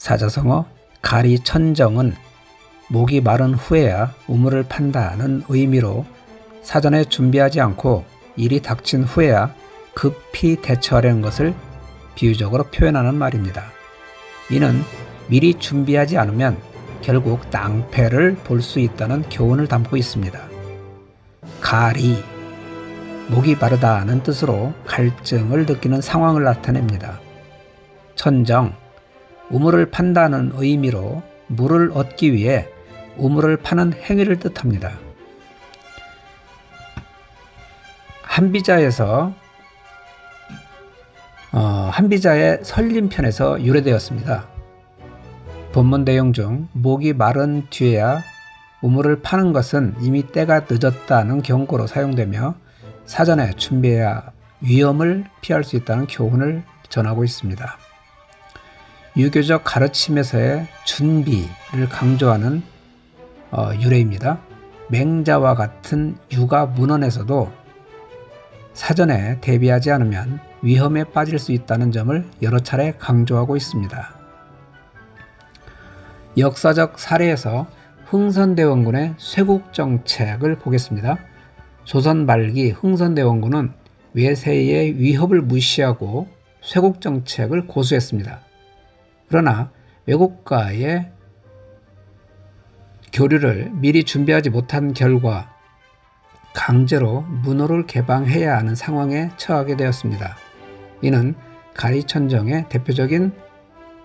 사자성어 가리천정은 목이 마른 후에야 우물을 판다는 의미로 사전에 준비하지 않고 일이 닥친 후에야 급히 대처하려는 것을 비유적으로 표현하는 말입니다. 이는 미리 준비하지 않으면 결국 낭패를 볼 수 있다는 교훈을 담고 있습니다. 가리, 목이 마르다는 뜻으로 갈증을 느끼는 상황을 나타냅니다. 천정, 우물을 판다는 의미로 물을 얻기 위해 우물을 파는 행위를 뜻합니다. 한비자의 설림편에서 유래되었습니다. 본문 내용 중 목이 마른 뒤에야 우물을 파는 것은 이미 때가 늦었다는 경고로 사용되며 사전에 준비해야 위험을 피할 수 있다는 교훈을 전하고 있습니다. 유교적 가르침에서의 준비를 강조하는 유래입니다. 맹자와 같은 유가 문헌에서도 사전에 대비하지 않으면 위험에 빠질 수 있다는 점을 여러 차례 강조하고 있습니다. 역사적 사례에서 흥선대원군의 쇄국정책을 보겠습니다. 조선 말기 흥선대원군은 외세의 위협을 무시하고 쇄국정책을 고수했습니다. 그러나 외국과의 교류를 미리 준비하지 못한 결과 강제로 문호를 개방해야 하는 상황에 처하게 되었습니다. 이는 가리천정의 대표적인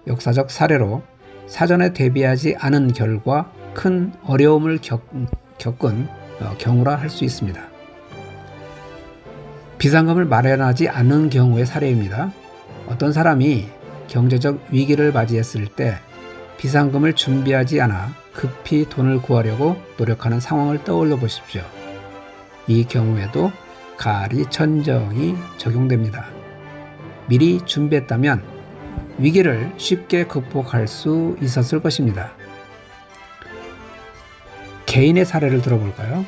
역사적 사례로 사전에 대비하지 않은 결과 큰 어려움을 겪은 경우라 할 수 있습니다. 비상금을 마련하지 않은 경우의 사례입니다. 어떤 사람이 경제적 위기를 맞이했을 때 비상금을 준비하지 않아 급히 돈을 구하려고 노력하는 상황을 떠올려 보십시오. 이 경우에도 가리천정이 적용됩니다. 미리 준비했다면 위기를 쉽게 극복할 수 있었을 것입니다. 개인의 사례를 들어볼까요?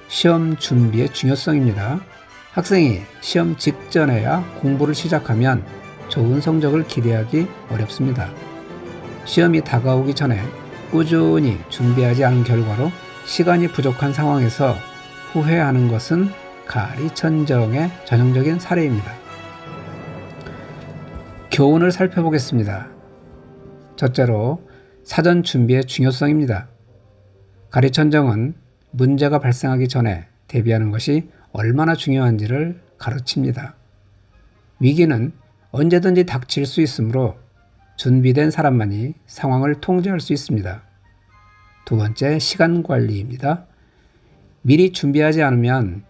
시험 준비의 중요성입니다. 학생이 시험 직전에야 공부를 시작하면 좋은 성적을 기대하기 어렵습니다. 시험이 다가오기 전에 꾸준히 준비하지 않은 결과로 시간이 부족한 상황에서 후회하는 것은 가리천정의 전형적인 사례입니다. 교훈을 살펴보겠습니다. 첫째로 사전 준비의 중요성입니다. 가리천정은 문제가 발생하기 전에 대비하는 것이 얼마나 중요한지를 가르칩니다. 위기는 언제든지 닥칠 수 있으므로 준비된 사람만이 상황을 통제할 수 있습니다. 두 번째, 시간 관리입니다. 미리 준비하지 않으면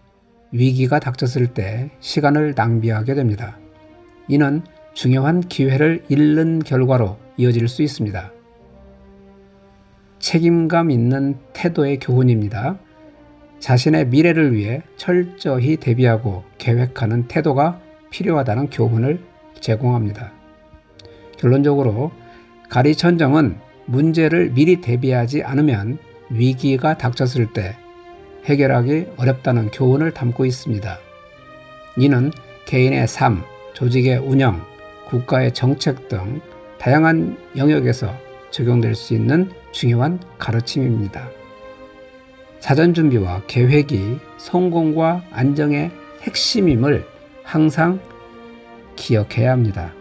위기가 닥쳤을 때 시간을 낭비하게 됩니다. 이는 중요한 기회를 잃는 결과로 이어질 수 있습니다. 책임감 있는 태도의 교훈입니다. 자신의 미래를 위해 철저히 대비하고 계획하는 태도가 필요하다는 교훈을 제공합니다. 결론적으로 가리천정은 문제를 미리 대비하지 않으면 위기가 닥쳤을 때 해결하기 어렵다는 교훈을 담고 있습니다. 이는 개인의 삶, 조직의 운영, 국가의 정책 등 다양한 영역에서 적용될 수 있는 중요한 가르침입니다. 사전 준비와 계획이 성공과 안정의 핵심임을 항상 기억해야 합니다.